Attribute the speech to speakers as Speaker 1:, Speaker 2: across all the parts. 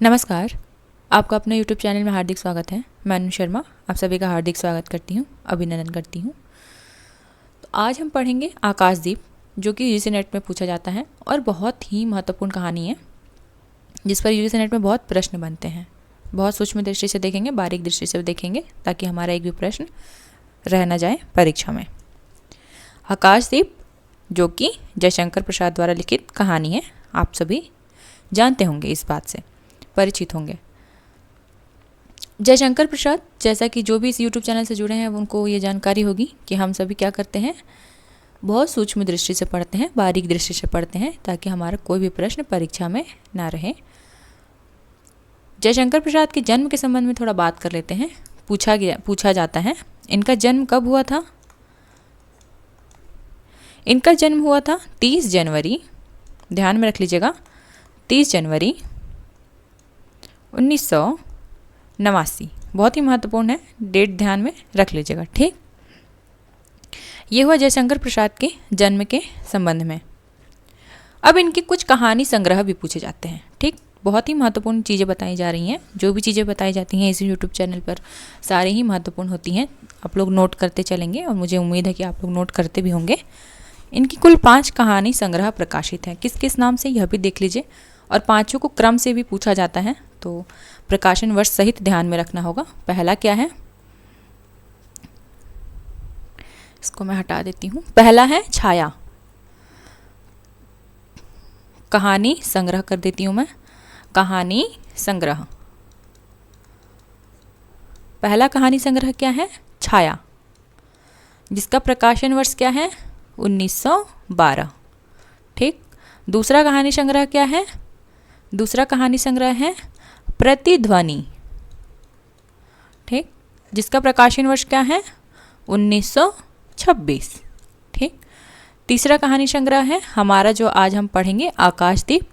Speaker 1: नमस्कार। आपका अपने YouTube चैनल में हार्दिक स्वागत है। मैं अनु शर्मा आप सभी का हार्दिक स्वागत करती हूँ, अभिनंदन करती हूँ। तो आज हम पढ़ेंगे आकाशदीप, जो कि यूजीसी नेट में पूछा जाता है और बहुत ही महत्वपूर्ण कहानी है, जिस पर यूजीसी नेट में बहुत प्रश्न बनते हैं। बहुत सूक्ष्म दृष्टि से देखेंगे, बारीक दृष्टि से देखेंगे, ताकि हमारा एक भी प्रश्न रह न जाए परीक्षा में। आकाशदीप, जो कि जयशंकर प्रसाद द्वारा लिखित कहानी है, आप सभी जानते होंगे, इस बात से परिचित होंगे। जयशंकर प्रसाद, जैसा कि जो भी इस YouTube चैनल से जुड़े हैं उनको ये जानकारी होगी कि हम सभी क्या करते हैं, बहुत सूक्ष्म दृष्टि से पढ़ते हैं, बारीक दृष्टि से पढ़ते हैं, ताकि हमारा कोई भी प्रश्न परीक्षा में ना रहे। जयशंकर प्रसाद के जन्म के संबंध में थोड़ा बात कर लेते हैं। पूछा जाता है इनका जन्म कब हुआ था। इनका जन्म हुआ था 30 जनवरी, ध्यान में रख लीजिएगा, 30 जनवरी 1989। बहुत ही महत्वपूर्ण है, डेट ध्यान में रख लीजिएगा, ठीक। ये हुआ जयशंकर प्रसाद के जन्म के संबंध में। अब इनकी कुछ कहानी संग्रह भी पूछे जाते हैं, ठीक। बहुत ही महत्वपूर्ण चीज़ें बताई जा रही हैं। जो भी चीज़ें बताई जाती हैं इस YouTube चैनल पर सारी ही महत्वपूर्ण होती हैं। आप लोग नोट करते चलेंगे और मुझे उम्मीद है कि आप लोग नोट करते भी होंगे। इनकी कुल 5 कहानी संग्रह प्रकाशित हैं। किस किस नाम से, यह भी देख लीजिए। और 5 को क्रम से भी पूछा जाता है, तो प्रकाशन वर्ष सहित ध्यान में रखना होगा। पहला क्या है, इसको मैं हटा देती हूँ। पहला है छाया, कहानी संग्रह कर देती हूँ मैं, कहानी संग्रह। पहला कहानी संग्रह क्या है, छाया, जिसका प्रकाशन वर्ष क्या है, 1912, ठीक। दूसरा कहानी संग्रह क्या है, दूसरा कहानी संग्रह है प्रतिध्वनि, ठीक, जिसका प्रकाशन वर्ष क्या है, 1926, ठीक। तीसरा कहानी संग्रह है हमारा जो आज हम पढ़ेंगे, आकाशदीप।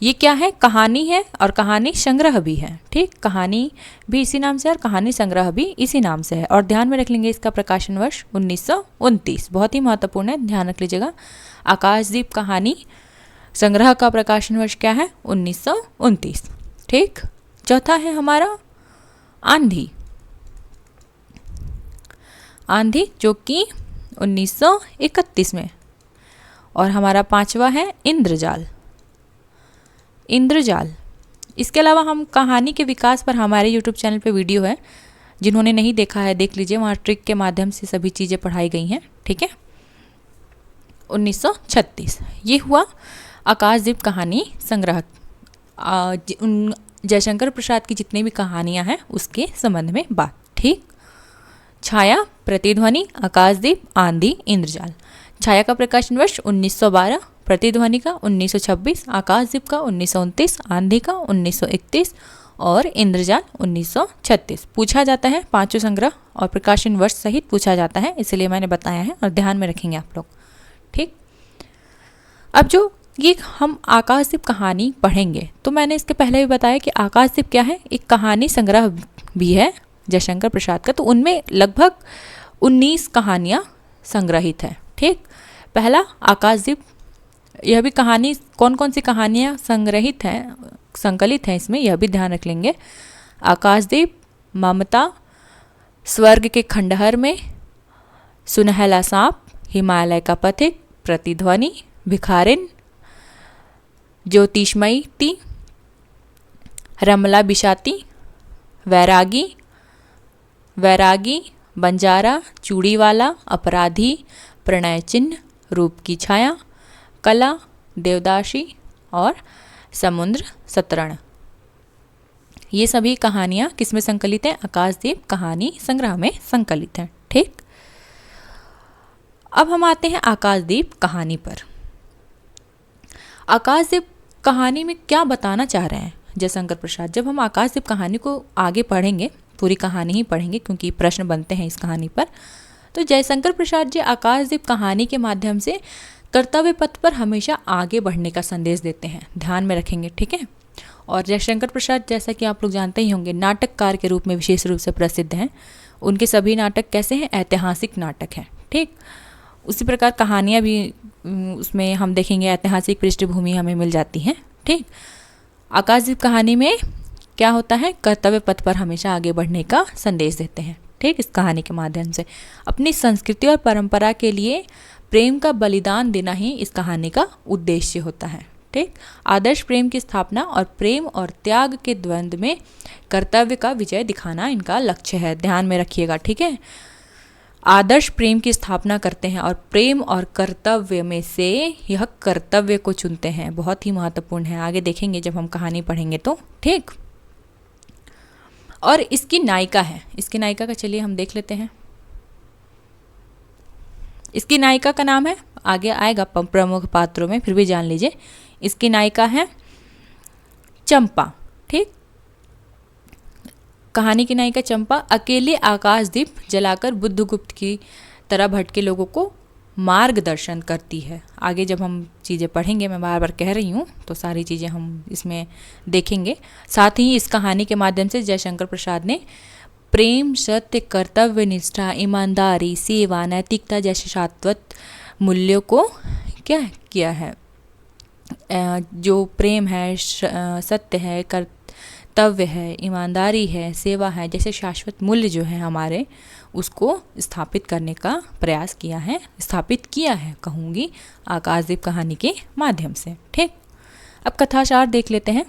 Speaker 1: ये क्या है, कहानी है और कहानी संग्रह भी है, ठीक। कहानी भी इसी नाम से और कहानी संग्रह भी इसी नाम से है। और ध्यान में रख लेंगे इसका प्रकाशन वर्ष 1929, बहुत ही महत्वपूर्ण है, ध्यान रख लीजिएगा। आकाशदीप कहानी संग्रह का प्रकाशन वर्ष क्या है, 1929, ठीक। चौथा है हमारा आंधी, आंधी जो कि 1931 में। और हमारा 5वां है इंद्रजाल, इंद्रजाल। इसके अलावा हम कहानी के विकास पर हमारे YouTube चैनल पे वीडियो है, जिन्होंने नहीं देखा है देख लीजिए, वहाँ ट्रिक के माध्यम से सभी चीज़ें पढ़ाई गई हैं, ठीक है। 1936 ये हुआ आकाशदीप कहानी संग्रह। जयशंकर प्रसाद की जितनी भी कहानियां हैं उसके संबंध में बात, ठीक। छाया, प्रतिध्वनि, आकाशदीप, आंधी, इंद्रजाल। छाया का प्रकाशन वर्ष 1912, प्रतिध्वनि का 1926, आकाशदीप का 1929, आंधी का 1931 और इंद्रजाल 1936। पूछा जाता है 5 संग्रह और प्रकाशन वर्ष सहित पूछा जाता है, इसलिए मैंने बताया है और ध्यान में रखेंगे आप लोग, ठीक। अब जो ये हम आकाशदीप कहानी पढ़ेंगे, तो मैंने इसके पहले भी बताया कि आकाशदीप क्या है, एक कहानी संग्रह भी है जयशंकर प्रसाद का। तो उनमें लगभग 19 कहानियाँ संग्रहित है, ठीक। पहला आकाशदीप, यह भी कहानी, कौन कौन सी कहानियाँ संग्रहित हैं, संकलित हैं इसमें, यह भी ध्यान रख लेंगे। आकाशदीप, ममता, स्वर्ग के खंडहर में, सुनहला सांप, हिमालय का पथिक, प्रतिध्वनि, भिखारिन, ज्योतिषमयी ती, रमला बिशाती, वैरागी, वैरागी, बंजारा, चूड़ीवाला, अपराधी, प्रणय चिन्ह, रूप की छाया, कला, देवदासी और समुद्र सतरण। ये सभी कहानियाँ किस में संकलित हैं, आकाशदीप कहानी संग्रह में संकलित हैं, ठीक। अब हम आते हैं आकाशदीप कहानी पर। आकाशदीप कहानी में क्या बताना चाह रहे हैं जयशंकर प्रसाद। जब हम आकाशदीप कहानी को आगे पढ़ेंगे, पूरी कहानी ही पढ़ेंगे क्योंकि प्रश्न बनते हैं इस कहानी पर, तो जयशंकर प्रसाद जी आकाशदीप कहानी के माध्यम से कर्तव्य पथ पर हमेशा आगे बढ़ने का संदेश देते हैं, ध्यान में रखेंगे, ठीक है। और जयशंकर प्रसाद, जैसा कि आप लोग जानते ही होंगे, नाटककार के रूप में विशेष रूप से प्रसिद्ध हैं। उनके सभी नाटक कैसे हैं, ऐतिहासिक नाटक हैं, ठीक। उसी प्रकार कहानियाँ भी उसमें हम देखेंगे ऐतिहासिक पृष्ठभूमि हमें मिल जाती हैं, ठीक। आकाशदीप कहानी में क्या होता है, कर्तव्य पथ पर हमेशा आगे बढ़ने का संदेश देते हैं। ठीक, इस कहानी के माध्यम से अपनी संस्कृति और परंपरा के लिए प्रेम का बलिदान देना ही इस कहानी का उद्देश्य होता है। ठीक, आदर्श प्रेम की स्थापना और प्रेम और त्याग के द्वंद्व में कर्तव्य का विजय दिखाना इनका लक्ष्य है, ध्यान में रखिएगा। ठीक है, आदर्श प्रेम की स्थापना करते हैं और प्रेम और कर्तव्य में से यह कर्तव्य को चुनते हैं, बहुत ही महत्वपूर्ण है, आगे देखेंगे जब हम कहानी पढ़ेंगे तो। ठीक, और इसकी नायिका है, इसकी नायिका का चलिए हम देख लेते हैं। इसकी नायिका का नाम है, आगे आएगा प्रमुख पात्रों में, फिर भी जान लीजिए। इसकी नायिका है चंपा। ठीक, कहानी की नायिका चंपा अकेले आकाशदीप जलाकर बुद्धगुप्त की तरह भटके लोगों को मार्गदर्शन करती है। आगे जब हम चीज़ें पढ़ेंगे, मैं बार बार कह रही हूँ, तो सारी चीज़ें हम इसमें देखेंगे। साथ ही इस कहानी के माध्यम से जयशंकर प्रसाद ने प्रेम, सत्य, कर्तव्य निष्ठा, ईमानदारी, सेवा, नैतिकता जैसे शाश्वत मूल्यों को क्या किया है। जो प्रेम है, सत्य है, कर्तव्य है, ईमानदारी है, सेवा है, जैसे शाश्वत मूल्य जो है हमारे, उसको स्थापित करने का प्रयास किया है, स्थापित किया है कहूँगी, आकाशदीप कहानी के माध्यम से। ठीक, अब कथासार देख लेते हैं।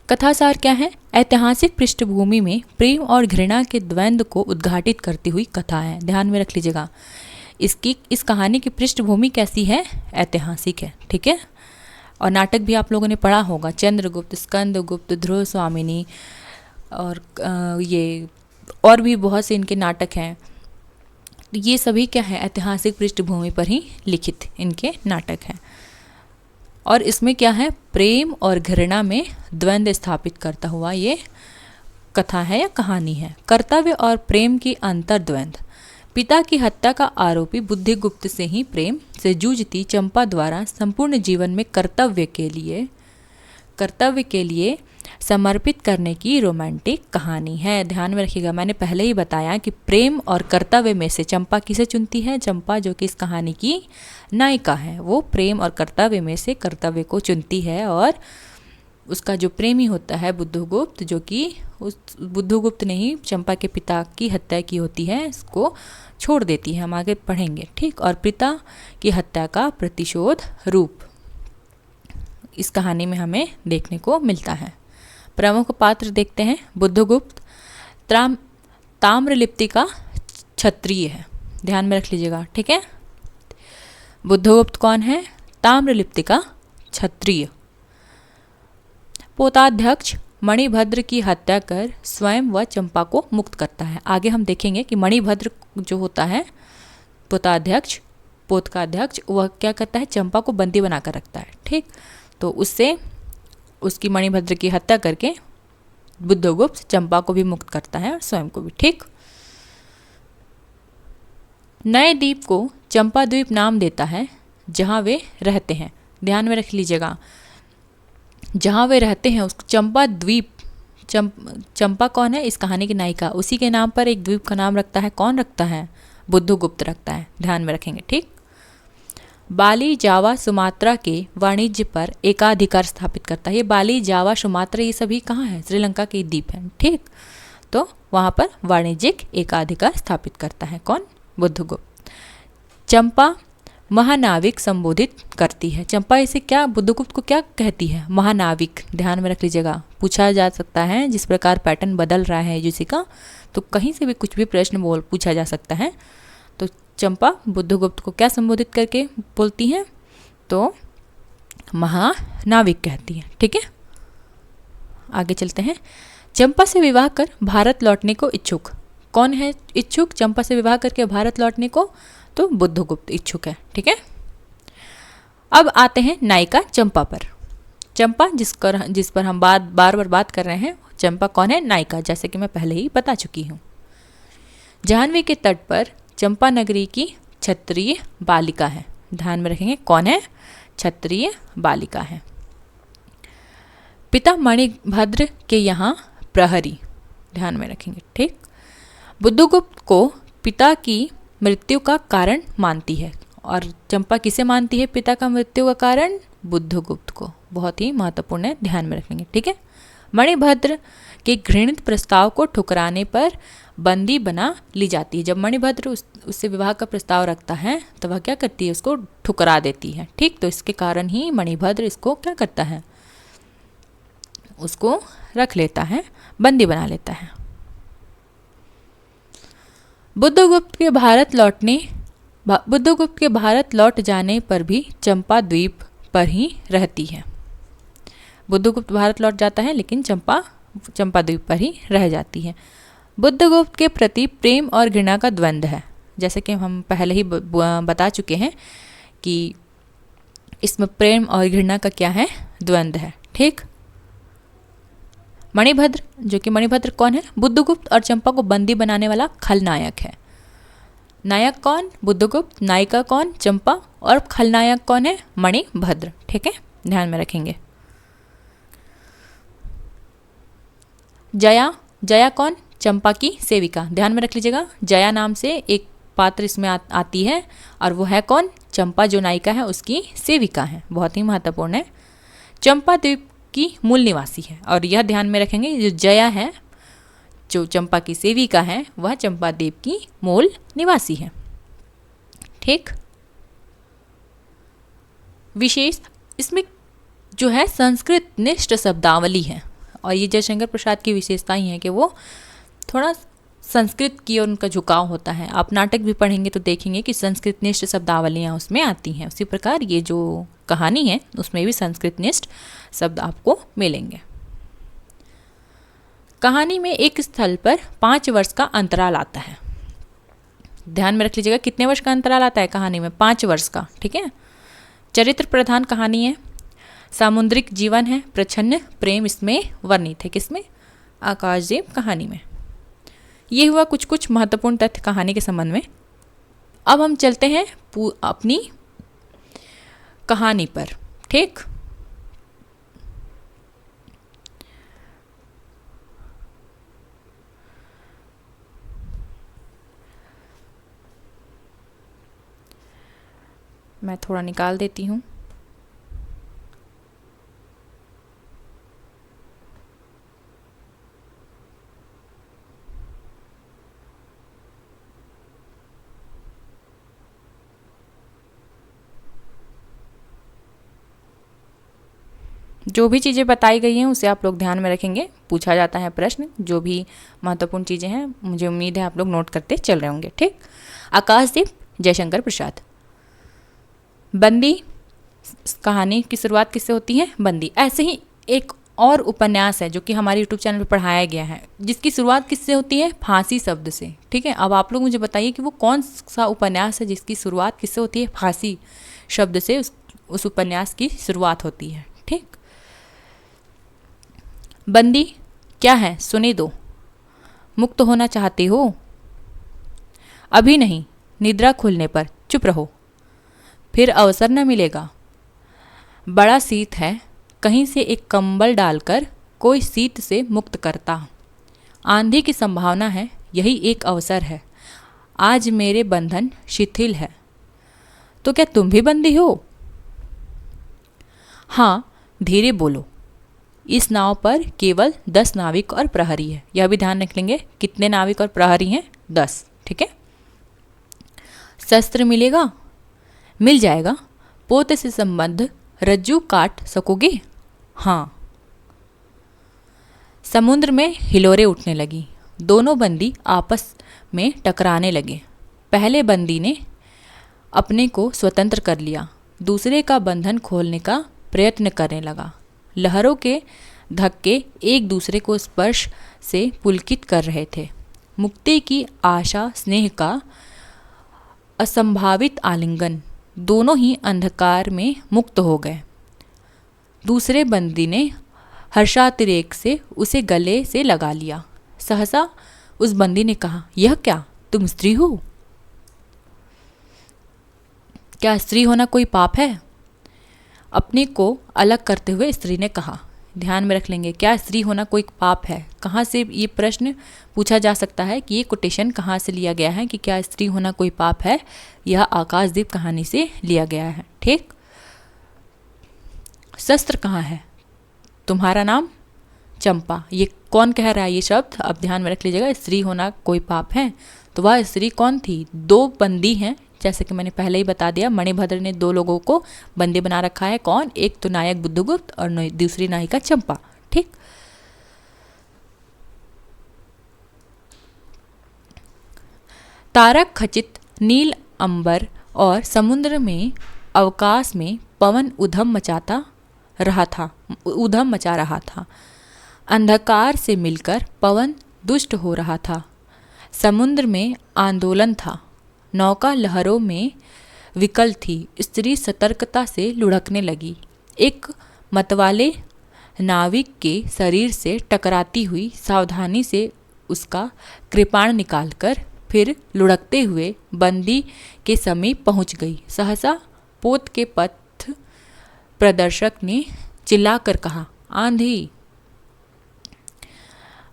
Speaker 1: कथासार क्या है? ऐतिहासिक पृष्ठभूमि में प्रेम और घृणा के द्वंद्व को उद्घाटित करती हुई कथा है, ध्यान में रख लीजिएगा। इस कहानी की पृष्ठभूमि कैसी है? ऐतिहासिक है। ठीक है, और नाटक भी आप लोगों ने पढ़ा होगा, चंद्रगुप्त, स्कंदगुप्त, ध्रुव स्वामिनी, और ये और भी बहुत से इनके नाटक हैं। ये सभी क्या है? ऐतिहासिक पृष्ठभूमि पर ही लिखित इनके नाटक हैं। और इसमें क्या है? प्रेम और घृणा में द्वंद्व स्थापित करता हुआ ये कथा है या कहानी है। कर्तव्य और प्रेम की अंतर्द्वंद। पिता की हत्या का आरोपी बुद्धिगुप्त से ही प्रेम से जूझती चंपा द्वारा संपूर्ण जीवन में कर्तव्य के लिए समर्पित करने की रोमांटिक कहानी है। ध्यान में रखिएगा, मैंने पहले ही बताया कि प्रेम और कर्तव्य में से चंपा किसे चुनती है? चंपा जो कि इस कहानी की नायिका है, वो प्रेम और कर्तव्य में से कर्तव्य को चुनती है, और उसका जो प्रेमी होता है बुद्धगुप्त, जो कि उस बुद्धगुप्त ने ही चंपा के पिता की हत्या की होती है, इसको छोड़ देती है, हम आगे पढ़ेंगे। ठीक, और पिता की हत्या का प्रतिशोध रूप इस कहानी में हमें देखने को मिलता है। प्रमुख पात्र देखते हैं। बुद्धगुप्त ताम्रलिप्ति का क्षत्रिय है, ध्यान में रख लीजिएगा। ठीक है, बुद्धगुप्त कौन है? ताम्रलिप्ति का क्षत्रिय। पोताध्यक्ष मणिभद्र की हत्या कर स्वयं व चंपा को मुक्त करता है। आगे हम देखेंगे कि मणिभद्र जो होता है पोताध्यक्ष, पोत का अध्यक्ष, वह क्या करता है? चंपा को बंदी बनाकर रखता है। ठीक, तो उससे उसकी मणिभद्र की हत्या करके बुद्धगुप्त चंपा को भी मुक्त करता है और स्वयं को भी। ठीक, नए द्वीप को चंपा द्वीप नाम देता है जहाँ वे रहते हैं। ध्यान में रख लीजिएगा, जहाँ वे रहते हैं उसको चंपा द्वीप। चंपा कौन है? इस कहानी की नायिका। उसी के नाम पर एक द्वीप का नाम रखता है। कौन रखता है? बुद्धगुप्त रखता है, ध्यान में रखेंगे। ठीक, बाली, जावा, सुमात्रा के वाणिज्य पर एकाधिकार स्थापित करता है। ये बाली, जावा, सुमात्रा ये सभी कहाँ है? श्रीलंका के द्वीप हैं। ठीक, तो वहाँ पर वाणिज्यिक एकाधिकार स्थापित करता है। कौन? बुद्धगुप्त। चंपा महानाविक संबोधित करती है। चंपा इसे क्या, बुद्धगुप्त को क्या कहती है? महानाविक, ध्यान में रख लीजिएगा। पूछा जा सकता है, जिस प्रकार पैटर्न बदल रहा है यूजीसी का, तो कहीं से भी कुछ भी प्रश्न पूछा जा सकता है। तो चंपा बुद्धगुप्त को क्या संबोधित करके बोलती हैं? तो महानाविक कहती है। ठीक है, आगे चलते हैं। चंपा से विवाह कर भारत लौटने को इच्छुक। कौन है इच्छुक चंपा से विवाह करके भारत लौटने को? तो बुद्धगुप्त इच्छुक है। ठीक है, अब आते हैं नायिका चंपा पर। चंपा जिस पर हम बार बार बात कर रहे हैं, चंपा कौन है? नायिका, जैसे कि मैं पहले ही बता चुकी हूँ। जाह्नवी के तट पर चंपा नगरी की क्षत्रिय बालिका है। ध्यान में रखेंगे, कौन है? क्षत्रिय बालिका है। पिता मणिभद्र के यहाँ प्रहरी, ध्यान में रखेंगे। ठीक, बुद्धगुप्त को पिता की मृत्यु का कारण मानती है। और चंपा किसे मानती है पिता का मृत्यु का कारण? बुद्धगुप्त को। बहुत ही महत्वपूर्ण है, ध्यान में रखेंगे, ठीक है। मणिभद्र के घृणित प्रस्ताव को ठुकराने पर बंदी बना ली जाती है। जब मणिभद्र उससे विवाह का प्रस्ताव रखता है तो वह क्या करती है, उसको ठुकरा देती है, ठीक। तो इसके कारण ही मणिभद्र इसको क्या करता है, उसको रख लेता है, बंदी बना लेता है। बुद्धगुप्त के भारत लौट जाने पर भी चंपा द्वीप पर ही रहती है। बुद्धगुप्त भारत लौट जाता है लेकिन चंपा द्वीप पर ही रह जाती है। बुद्धगुप्त के प्रति प्रेम और घृणा का द्वंद्व है। जैसे कि हम पहले ही बता चुके हैं कि इसमें प्रेम और घृणा का क्या है, द्वंद्व है, ठीक। मणिभद्र, जो कि मणिभद्र कौन है, बुद्धगुप्त और चंपा को बंदी बनाने वाला खलनायक है। नायक कौन, बुद्धगुप्त, नायिका कौन, चंपा, और खलनायक कौन है, मणिभद्र, ठीक है, ध्यान में रखेंगे। जया कौन, चंपा की सेविका, ध्यान में रख लीजिएगा। जया नाम से एक पात्र इसमें आती है और वो है कौन, चंपा, जो नायिका है उसकी सेविका है, बहुत ही महत्वपूर्ण है। चंपा द्वीप की मूल निवासी है, और यह ध्यान में रखेंगे, जो जया है, जो चंपा की सेविका है, वह चंपा द्वीप की मूल निवासी है, ठीक। विशेष इसमें जो है संस्कृत निष्ठ शब्दावली है, और ये जयशंकर प्रसाद की विशेषता ही है कि वो थोड़ा संस्कृत की और उनका झुकाव होता है। आप नाटक भी पढ़ेंगे तो देखेंगे कि संस्कृत निष्ठ शब्दावलियाँ उसमें आती हैं। उसी प्रकार ये जो कहानी है उसमें भी संस्कृत निष्ठ शब्द आपको मिलेंगे। कहानी में एक स्थल पर 5 वर्ष का अंतराल आता है। ध्यान में रख लीजिएगा, कितने वर्ष का अंतराल आता है कहानी में, 5 वर्ष का, ठीक है। चरित्र प्रधान कहानी है, सामुद्रिक जीवन है, प्रच्छन्न प्रेम इसमें वर्णित है, किसमें, आकाशदीप कहानी में। ये हुआ कुछ महत्वपूर्ण तथ्य कहानी के संबंध में। अब हम चलते हैं अपनी कहानी पर, ठीक। मैं थोड़ा निकाल देती हूँ। जो भी चीज़ें बताई गई हैं उसे आप लोग ध्यान में रखेंगे, पूछा जाता है प्रश्न, जो भी महत्वपूर्ण चीज़ें हैं मुझे उम्मीद है आप लोग नोट करते चल रहे होंगे, ठीक। आकाशदीप, जयशंकर प्रसाद। बंदी कहानी की शुरुआत किससे होती है, बंदी। ऐसे ही एक और उपन्यास है जो कि हमारे यूट्यूब चैनल पर पढ़ाया गया है, जिसकी शुरुआत किससे होती है, फांसी शब्द से, ठीक है। अब आप लोग मुझे बताइए कि वो कौन सा उपन्यास है जिसकी शुरुआत किससे होती है, फांसी शब्द से उस उपन्यास की शुरुआत होती है, ठीक। बंदी क्या है, सुने दो, मुक्त होना चाहते हो, अभी नहीं, निद्रा खुलने पर, चुप रहो, फिर अवसर न मिलेगा, बड़ा शीत है, कहीं से एक कंबल डालकर कोई शीत से मुक्त करता, आंधी की संभावना है, यही एक अवसर है, आज मेरे बंधन शिथिल है, तो क्या तुम भी बंदी हो, हाँ धीरे बोलो, इस नाव पर केवल 10 नाविक और प्रहरी है। यह भी ध्यान रख लेंगे, कितने नाविक और प्रहरी हैं, 10, ठीक है। शस्त्र मिलेगा, मिल जाएगा, पोते से संबंध रज्जू काट सकोगे, हाँ। समुद्र में हिलोरें उठने लगी, दोनों बंदी आपस में टकराने लगे। पहले बंदी ने अपने को स्वतंत्र कर लिया, दूसरे का बंधन खोलने का प्रयत्न करने लगा। लहरों के धक्के एक दूसरे को स्पर्श से पुलकित कर रहे थे। मुक्ति की आशा, स्नेह का असंभावित आलिंगन, दोनों ही अंधकार में मुक्त हो गए। दूसरे बंदी ने हर्षातिरेक से उसे गले से लगा लिया। सहसा उस बंदी ने कहा, यह क्या, तुम स्त्री हो? क्या स्त्री होना कोई पाप है? अपने को अलग करते हुए स्त्री ने कहा। ध्यान में रख लेंगे, क्या स्त्री होना कोई पाप है? कहाँ से ये प्रश्न पूछा जा सकता है कि ये कोटेशन कहाँ से लिया गया है कि क्या स्त्री होना कोई पाप है? यह आकाशदीप कहानी से लिया गया है, ठीक। शस्त्र कहाँ है? तुम्हारा नाम? चंपा। ये कौन कह रहा है ये शब्द? अब ध्यान में रख लीजिएगा, स्त्री होना कोई पाप है? तो वह स्त्री कौन थी? दो बंदी हैं, जैसे कि मैंने पहले ही बता दिया। मणिभद्र ने दो लोगों को बंदी बना रखा है। कौन? एक तो नायक बुद्धगुप्त और दूसरी नायिका चंपा। ठीक। तारक खचित नील अंबर और समुद्र में अवकाश में पवन उधम मचा रहा था। अंधकार से मिलकर पवन दुष्ट हो रहा था। समुद्र में आंदोलन था। नौका लहरों में विकल थी। स्त्री सतर्कता से लुढ़कने लगी। एक मतवाले नाविक के शरीर से टकराती हुई सावधानी से उसका कृपाण निकालकर फिर लुढ़कते हुए बंदी के समीप पहुंच गई। सहसा पोत के पथ प्रदर्शक ने चिल्लाकर कहा, आंधी!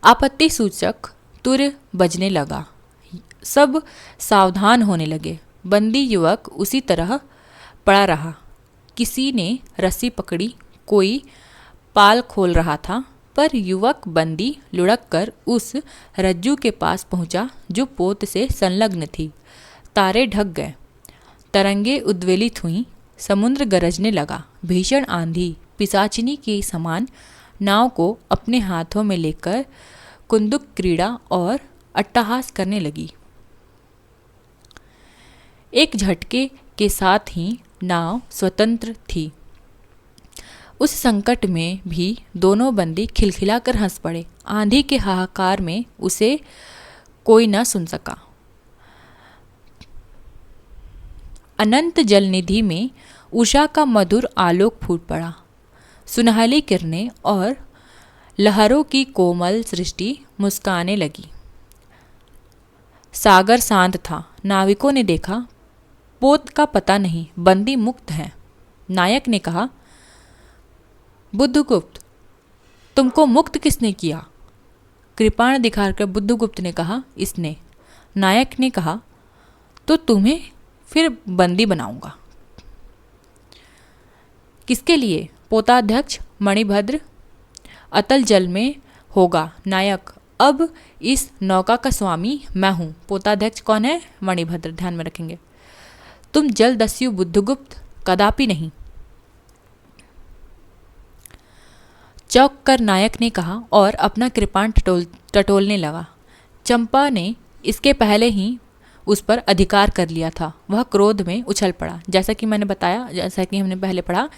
Speaker 1: आपत्ति सूचक तुर बजने लगा। सब सावधान होने लगे। बंदी युवक उसी तरह पड़ा रहा। किसी ने रस्सी पकड़ी, कोई पाल खोल रहा था, पर युवक बंदी लुढ़क कर उस रज्जू के पास पहुंचा जो पोत से संलग्न थी। तारे ढक गए, तरंगे उद्वेलित हुईं, समुद्र गरजने लगा। भीषण आंधी पिशाचिनी के समान नाव को अपने हाथों में लेकर कुंदुक क्रीड़ा और अट्टहास करने लगी। एक झटके के साथ ही नाव स्वतंत्र थी। उस संकट में भी दोनों बंदी खिलखिलाकर हंस पड़े। आंधी के हाहाकार में उसे कोई न सुन सका। अनंत जलनिधि में उषा का मधुर आलोक फूट पड़ा। सुनहली किरणें और लहरों की कोमल सृष्टि मुस्काने लगी। सागर शांत था। नाविकों ने देखा, पोत का पता नहीं, बंदी मुक्त है। नायक ने कहा, बुद्धगुप्त, तुमको मुक्त किसने किया? कृपाण दिखाकर बुद्धगुप्त ने कहा, इसने। नायक ने कहा, तो तुम्हें फिर बंदी बनाऊंगा। किसके लिए? पोताध्यक्ष मणिभद्र अतल जल में होगा। नायक, अब इस नौका का स्वामी मैं हूँ। पोताध्यक्ष कौन है? मणिभद्र। ध्यान में रखेंगे। तुम जलदस्यु बुद्धगुप्त, कदापि नहीं। चौंक कर नायक ने कहा और अपना कृपाण टटोलने लगा। चंपा ने इसके पहले ही उस पर अधिकार कर लिया था। वह क्रोध में उछल पड़ा। जैसा कि मैंने बताया, जैसा कि हमने पहले पढ़ा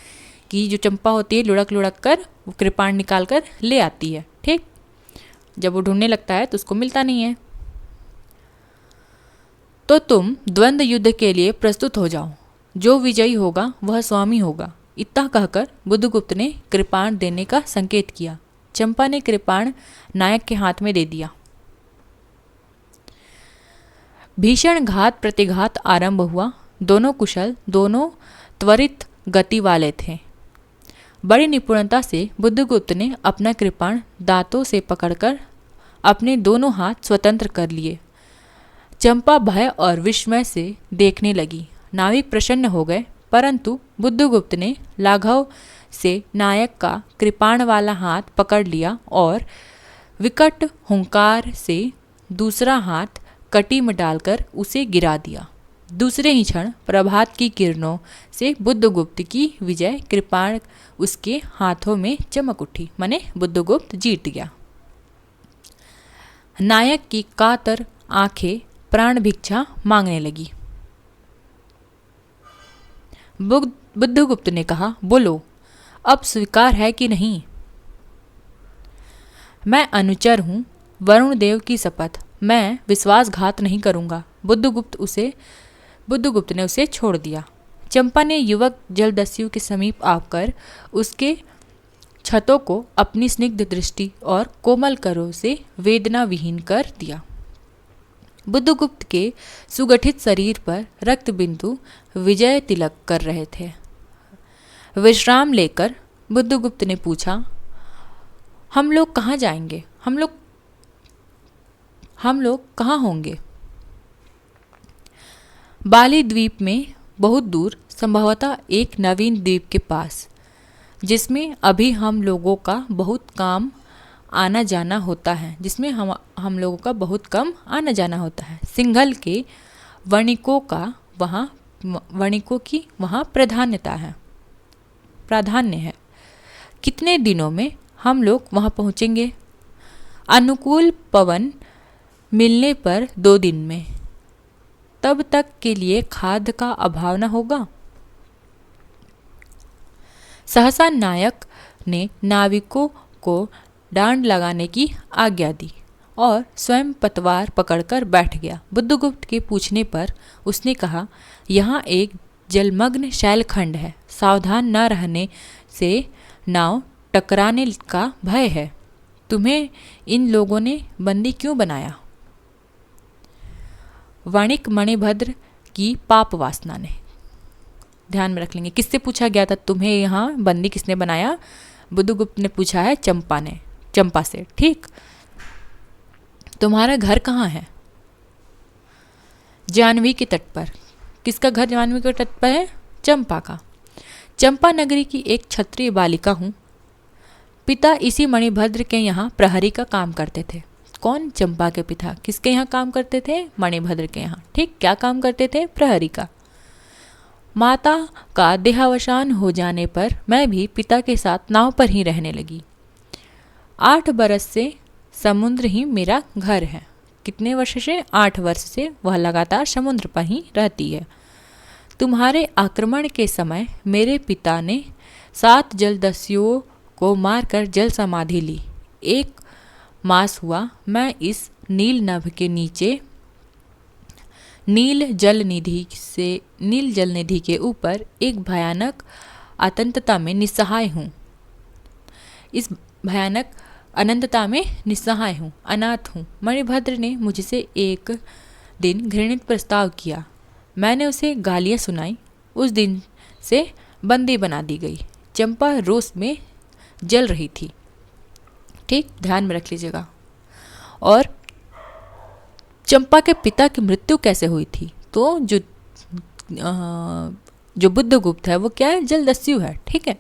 Speaker 1: कि जो चंपा होती है लुढ़क लुढ़क कर वो कृपाण निकाल कर ले आती है। ठीक। जब वो ढूंढने लगता है तो उसको मिलता नहीं है। तो तुम द्वंद्व युद्ध के लिए प्रस्तुत हो जाओ। जो विजयी होगा वह स्वामी होगा। इतना कहकर बुद्धगुप्त ने कृपाण देने का संकेत किया। चंपा ने कृपाण नायक के हाथ में दे दिया। भीषण घात प्रतिघात आरंभ हुआ। दोनों कुशल, दोनों त्वरित गति वाले थे। बड़ी निपुणता से बुद्धगुप्त ने अपना कृपाण दांतों से पकड़कर अपने दोनों हाथ स्वतंत्र कर लिए। चंपा भय और विस्मय से देखने लगी। नाविक प्रसन्न हो गए, परंतु बुद्धगुप्त ने लाघव से नायक का कृपाण वाला हाथ पकड़ लिया और विकट हुंकार से दूसरा हाथ कटी में डालकर उसे गिरा दिया। दूसरे ही क्षण प्रभात की किरणों से बुद्धगुप्त की विजय कृपाण उसके हाथों में चमक उठी। माने बुद्धगुप्त जीत गया। नायक की कातर आंखें प्राण भिक्षा मांगने लगी। बुद्धगुप्त ने कहा, बोलो, अब स्वीकार है कि नहीं? मैं अनुचर हूँ, वरुण देव की शपथ, मैं विश्वासघात नहीं करूँगा। बुद्धगुप्त ने उसे छोड़ दिया। चंपा ने युवक जलदस्यु के समीप आकर उसके क्षतों को अपनी स्निग्ध दृष्टि और कोमल करों से वेदना विहीन कर दिया। बुद्धगुप्त के सुगठित शरीर पर रक्त बिंदु विजय तिलक कर रहे थे। विश्राम लेकर बुद्धगुप्त ने पूछा, हम लोग कहाँ जाएंगे? हम लोग कहाँ होंगे? बाली द्वीप में बहुत दूर, संभवतः एक नवीन द्वीप के पास। जिसमें अभी हम लोगों का बहुत काम आना जाना होता है, जिसमें हम लोगों का बहुत कम आना जाना होता है। सिंघल के वणिकों की वहाँ प्राधान्य है। कितने दिनों में हम लोग वहाँ पहुँचेंगे? अनुकूल पवन मिलने पर 2 दिन में। तब तक के लिए खाद्य का अभाव न होगा। सहसा नायक ने नाविकों को डांड लगाने की आज्ञा दी और स्वयं पतवार पकड़कर बैठ गया। बुद्धगुप्त के पूछने पर उसने कहा, यहाँ एक जलमग्न शैलखंड है, सावधान न रहने से नाव टकराने का भय है। तुम्हें इन लोगों ने बंदी क्यों बनाया? वणिक मणिभद्र की पाप वासना ने। ध्यान में रख लेंगे, किससे पूछा गया था तुम्हें यहाँ बंदी किसने बनाया? बुद्धगुप्त ने पूछा है चंपा से। ठीक। तुम्हारा घर कहाँ है? जाह्नवी के तट पर। किसका घर जाह्नवी के तट पर है? चंपा का। चंपा नगरी की एक क्षत्रिय बालिका हूँ। पिता इसी मणिभद्र के यहाँ प्रहरी का काम करते थे। कौन? चंपा के पिता किसके यहाँ काम करते थे? मणिभद्र के यहाँ। ठीक। क्या काम करते थे? प्रहरी का। माता का देहावसान हो जाने पर मैं भी पिता के साथ नाव पर ही रहने लगी। 8 बरस से समुद्र ही मेरा घर है। कितने वर्ष से? 8 वर्ष से वह लगातार समुद्र पर ही रहती है। तुम्हारे आक्रमण के समय मेरे पिता ने 7 जलदस्युओं को मारकर जल समाधि ली। 1 मास हुआ मैं इस नील नभ के नीचे नील जल निधि के ऊपर एक भयानक अतंतता में निस्सहाय हूँ। इस भयानक अनंतता में निस्सहाय हूँ, अनाथ हूँ। मणिभद्र ने मुझसे एक दिन घृणित प्रस्ताव किया। मैंने उसे गालियाँ सुनाई। उस दिन से बंदी बना दी गई। चंपा रोष में जल रही थी। ठीक। ध्यान में रख लीजिएगा। और चंपा के पिता की मृत्यु कैसे हुई थी? तो जो बुद्धगुप्त है वो क्या है? जलदस्यु है। ठीक है।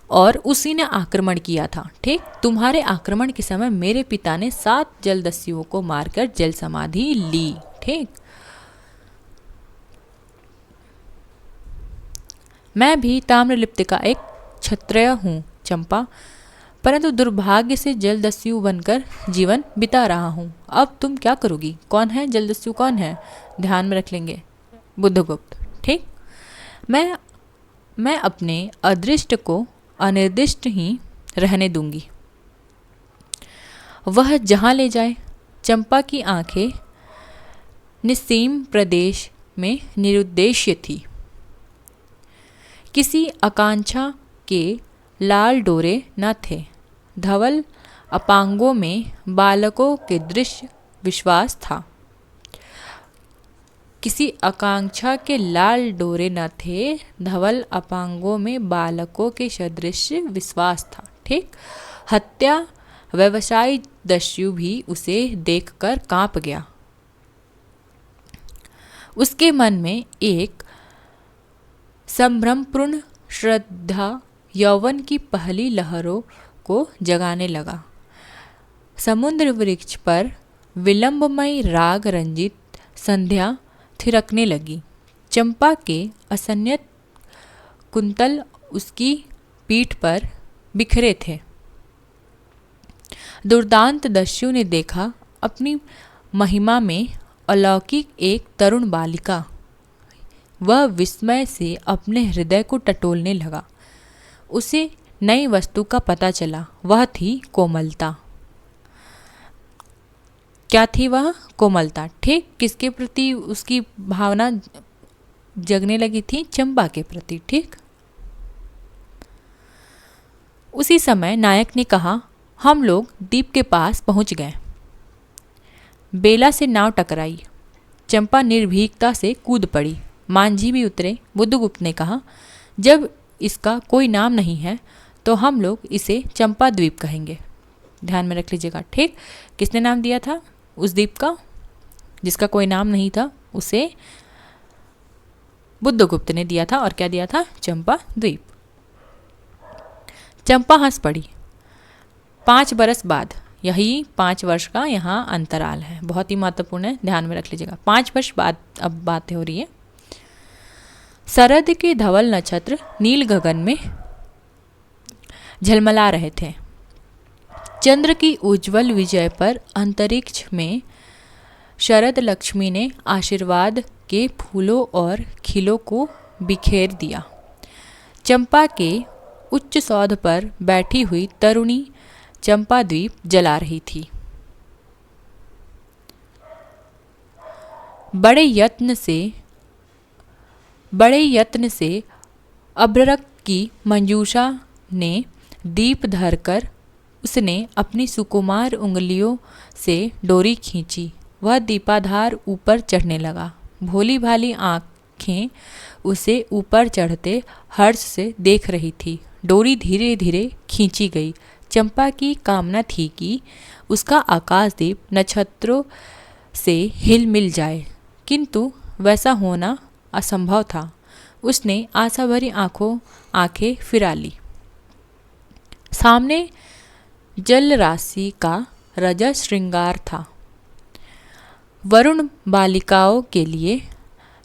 Speaker 1: और उसी ने आक्रमण किया था। ठीक। तुम्हारे आक्रमण के समय मेरे पिता ने 7 जलदस्युओं को मारकर जल समाधि ली। ठीक। मैं भी ताम्रलिप्त का एक क्षत्रिय हूँ चंपा, परंतु दुर्भाग्य से जलदस्यु बनकर जीवन बिता रहा हूँ। अब तुम क्या करोगी? कौन है जलदस्यु? कौन है? ध्यान में रख लेंगे, बुद्धगुप्त। ठीक। मैं अपने अदृष्ट को अनिर्दिष्ट ही रहने दूंगी, वह जहाँ ले जाए। चंपा की आंखें निस्सीम प्रदेश में निरुद्देश्य थी। किसी आकांक्षा के लाल डोरे न थे। धवल अपांगों में बालकों के दृश्य विश्वास था। किसी आकांक्षा के लाल डोरे न थे, धवल अपांगों में बालकों के सदृश विश्वास था। ठीक। हत्या व्यवसायी दस्यु भी उसे देखकर कांप गया। उसके मन में एक संभ्रमपूर्ण श्रद्धा यौवन की पहली लहरों को जगाने लगा। समुद्र वृक्ष पर विलंबमय राग रंजित संध्या थिरकने लगी। चंपा के असंयत कुंतल उसकी पीठ पर बिखरे थे। दुर्दांत दस्यु ने देखा अपनी महिमा में अलौकिक एक तरुण बालिका। वह विस्मय से अपने हृदय को टटोलने लगा। उसे नई वस्तु का पता चला। वह थी कोमलता। क्या थी वह? कोमलता। ठीक। किसके प्रति उसकी भावना जगने लगी थी? चंपा के प्रति। ठीक। उसी समय नायक ने कहा, हम लोग द्वीप के पास पहुंच गए। बेला से नाव टकराई। चंपा निर्भीकता से कूद पड़ी। मांझी भी उतरे। बुद्धगुप्त ने कहा, जब इसका कोई नाम नहीं है तो हम लोग इसे चंपा द्वीप कहेंगे। ध्यान में रख लीजिएगा। ठीक। किसने नाम दिया था उस द्वीप का जिसका कोई नाम नहीं था? उसे बुद्धगुप्त ने दिया था। और क्या दिया था? चंपा द्वीप। चंपा हंस पड़ी। 5 बरस बाद, यही 5 वर्ष का यहाँ अंतराल है, बहुत ही महत्वपूर्ण है, ध्यान में रख लीजिएगा। 5 वर्ष बाद अब बातें हो रही है। शरद के धवल नक्षत्र नील गगन में झलमला रहे थे। चंद्र की उज्जवल विजय पर अंतरिक्ष में शरद लक्ष्मी ने आशीर्वाद के फूलों और खिलों को बिखेर दिया। चंपा के उच्च सौध पर बैठी हुई तरुणी चंपा द्वीप जला रही थी। बड़े यत्न से अभ्रक की मंजूषा ने दीप धरकर उसने अपनी सुकुमार उंगलियों से डोरी खींची। वह दीपाधार ऊपर चढ़ने लगा। भोली भाली आंखें उसे ऊपर चढ़ते हर्ष से देख रही थी। डोरी धीरे धीरे खींची गई। चंपा की कामना थी कि उसका आकाशदीप नक्षत्रों से हिल मिल जाए, किंतु वैसा होना असंभव था। उसने आशा भरी आंखें फिरा ली। सामने जल राशि का रजत श्रृंगार था। वरुण बालिकाओं के लिए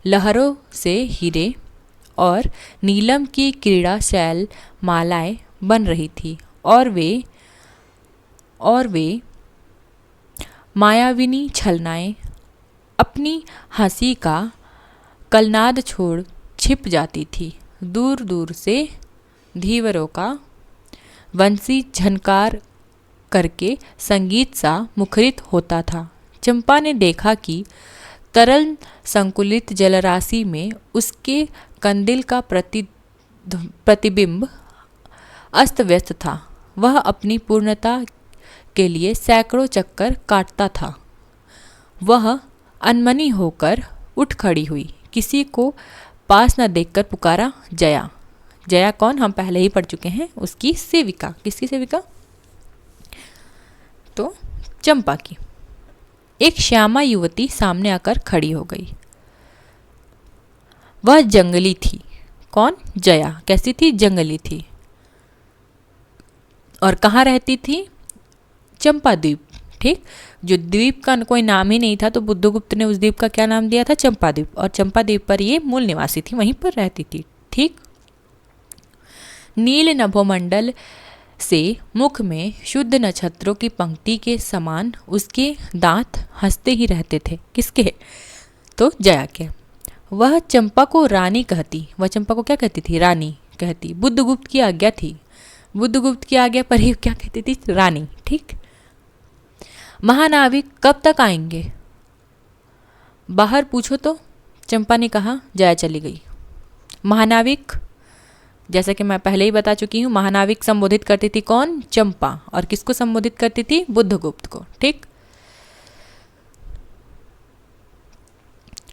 Speaker 1: लहरों से हीरे और नीलम की क्रीड़ा शैल मालाएं बन रही थी, और वे मायाविनी छलनाएं अपनी हंसी का कलनाद छोड़ छिप जाती थी। दूर दूर से धीवरों का वंशी झनकार करके संगीत सा मुखरित होता था। चंपा ने देखा कि तरल संकुलित जलराशि में उसके कंदिल का प्रतिबिंब अस्त व्यस्त था। वह अपनी पूर्णता के लिए सैकड़ों चक्कर काटता था। वह अनमनी होकर उठ खड़ी हुई। किसी को पास न देखकर पुकारा, जया। जया कौन, हम पहले ही पढ़ चुके हैं, उसकी सेविका। किसकी सेविका? तो चंपा की। एक श्यामा युवती सामने आकर खड़ी हो गई। वह जंगली थी। कौन? जया। कैसी थी? जंगली थी। और कहाँ रहती थी? चंपा द्वीप। ठीक, जो द्वीप का कोई नाम ही नहीं था, तो बुद्धगुप्त ने उस द्वीप का क्या नाम दिया था? चंपा द्वीप। और चंपा द्वीप पर ये मूल निवासी थी, वहीं पर रहती थी। ठीक। नील नभोमंडल से मुख में शुद्ध नक्षत्रों की पंक्ति के समान उसके दांत हंसते ही रहते थे। किसके? तो जया के। वह चंपा को रानी कहती। वह चंपा को क्या कहती थी? रानी कहती। बुद्धगुप्त की आज्ञा थी। बुद्धगुप्त की आज्ञा पर ही क्या कहती थी? रानी। ठीक। महानाविक कब तक आएंगे? बाहर पूछो तो, चंपा ने कहा। जया चली गई। महानाविक, जैसा कि मैं पहले ही बता चुकी हूँ, महानाविक संबोधित करती थी कौन? चंपा। और किसको संबोधित करती थी? बुद्धगुप्त को। ठीक।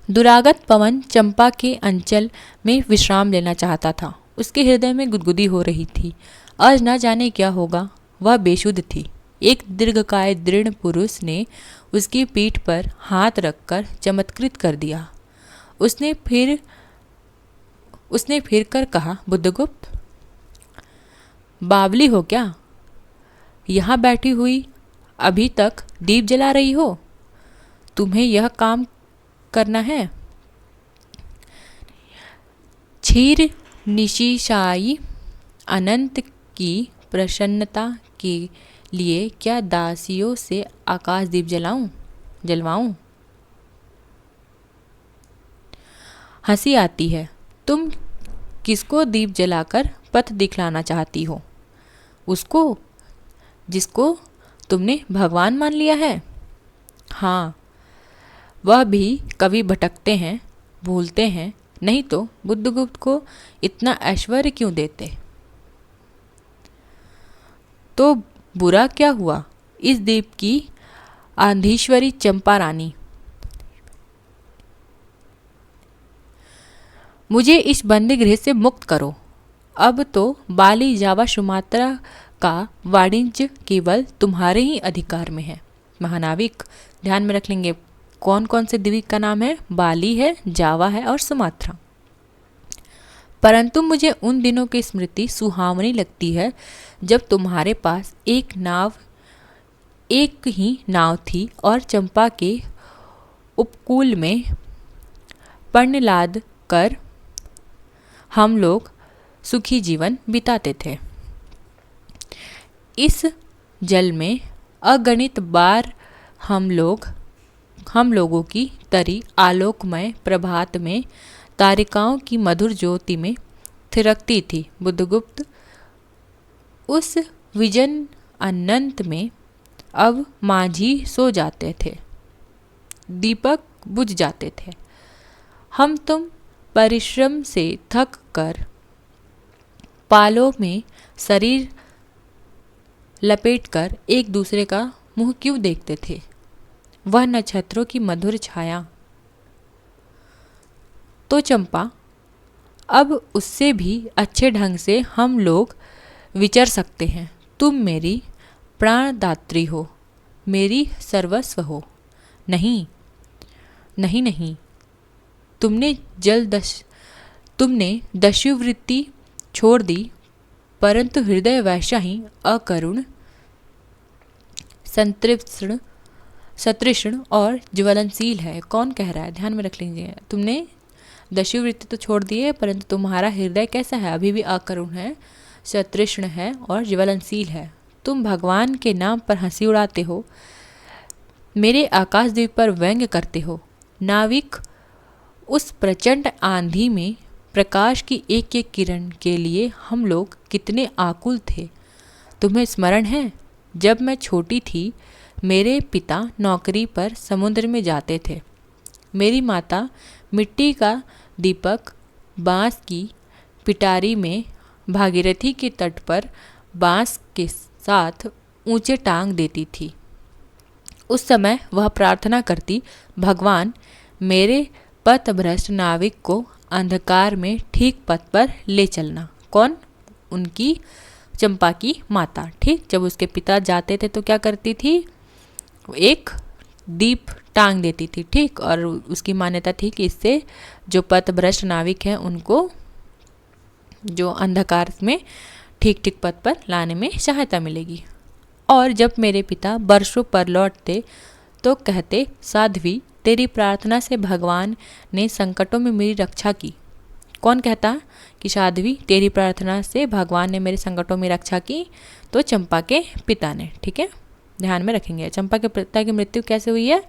Speaker 1: दुरागत पवन चंपा के अंचल में विश्राम लेना चाहता था। उसके हृदय में गुदगुदी हो रही थी। आज न जाने क्या होगा। वह बेसुध थी। एक दीर्घकाय दृढ़ पुरुष ने उसकी पीठ पर हाथ रखकर चमत्कृत कर दिया। उसने फिर कर कहा, बुद्धगुप्त, बावली हो क्या? यहाँ बैठी हुई अभी तक दीप जला रही हो? तुम्हें यह काम करना है? क्षीर निशिशाई अनंत की प्रसन्नता के लिए क्या दासियों से आकाश दीप जलवाऊं? हंसी आती है। तुम किसको दीप जलाकर पथ दिखलाना चाहती हो? उसको जिसको तुमने भगवान मान लिया है? हाँ, वह भी कभी भटकते हैं, भूलते हैं, नहीं तो बुद्धगुप्त को इतना ऐश्वर्य क्यों देते? तो बुरा क्या हुआ? इस द्वीप की आंधीश्वरी चंपा रानी, मुझे इस बंदी गृह से मुक्त करो। अब तो बाली, जावा, सुमात्रा का वाणिज्य केवल तुम्हारे ही अधिकार में है। महानाविक, ध्यान में रख लेंगे कौन कौन से द्वीप का नाम है? बाली है, जावा है और सुमात्रा। परंतु मुझे उन दिनों की स्मृति सुहावनी लगती है जब तुम्हारे पास एक ही नाव थी और चंपा के उपकूल में पर्ण लाद कर हम लोग सुखी जीवन बिताते थे। इस जल में अगणित बार हम लोगों की तरी आलोकमय प्रभात में तारिकाओं की मधुर ज्योति में थिरकती थी। बुद्धगुप्त, उस विजन अनंत में अब माझी सो जाते थे, दीपक बुझ जाते थे। हम तुम परिश्रम से थक कर पालों में शरीर लपेटकर एक दूसरे का मुंह क्यों देखते थे? वह नक्षत्रों की मधुर छाया तो चंपा, अब उससे भी अच्छे ढंग से हम लोग विचर सकते हैं। तुम मेरी प्राणदात्री हो, मेरी सर्वस्व हो। नहीं नहीं नहीं, तुमने दस्युवृत्ति छोड़ दी, परंतु हृदय वैसा ही अकरुण, सतृष्ण और ज्वलनशील है। कौन कह रहा है? ध्यान में रख लीजिए। तुमने दस्युवृत्ति तो छोड़ दी है, परंतु तुम्हारा हृदय कैसा है? अभी भी अकरुण है, सतृष्ण है और ज्वलनशील है। तुम भगवान के नाम पर हंसी उड़ाते हो, मेरे आकाशद्वीप पर व्यंग्य करते हो। नाविक, उस प्रचंड आंधी में प्रकाश की एक एक किरण के लिए हम लोग कितने आकुल थे। तुम्हें स्मरण है, जब मैं छोटी थी मेरे पिता नौकरी पर समुद्र में जाते थे। मेरी माता मिट्टी का दीपक बांस की पिटारी में भागीरथी के तट पर बांस के साथ ऊंचे टांग देती थी। उस समय वह प्रार्थना करती, भगवान, मेरे पथभ्रष्ट नाविक को अंधकार में ठीक पथ पर ले चलना। कौन? उनकी चंपा की माता। ठीक, जब उसके पिता जाते थे तो क्या करती थी? एक दीप टांग देती थी। ठीक, और उसकी मान्यता थी कि इससे जो पथभ्रष्ट नाविक हैं उनको जो अंधकार में ठीक ठीक पथ पर लाने में सहायता मिलेगी। और जब मेरे पिता वर्षों पर लौटते तो कहते, साध्वी, तेरी प्रार्थना से भगवान ने संकटों में मेरी रक्षा की। कौन कहता कि साध्वी, तेरी प्रार्थना से भगवान ने मेरे संकटों में रक्षा की? तो चंपा के पिता ने। ठीक है, ध्यान में रखेंगे। चंपा के पिता की मृत्यु कैसे हुई है?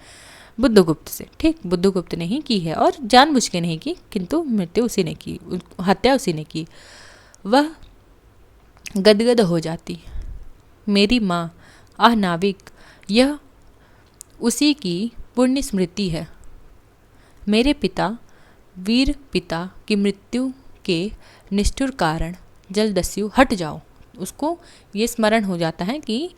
Speaker 1: बुद्धगुप्त से। ठीक, बुद्धगुप्त ने ही की है और जानबूझ के नहीं की, किंतु मृत्यु उसी ने की, हत्या उसी ने की। वह गदगद हो जाती, मेरी माँ, आह नाविक, यह उसी की पुण्य स्मृति है। मेरे पिता, वीर पिता की मृत्यु के निष्ठुर कारण जलदस्यु, हट जाओ। उसको ये स्मरण हो जाता है कि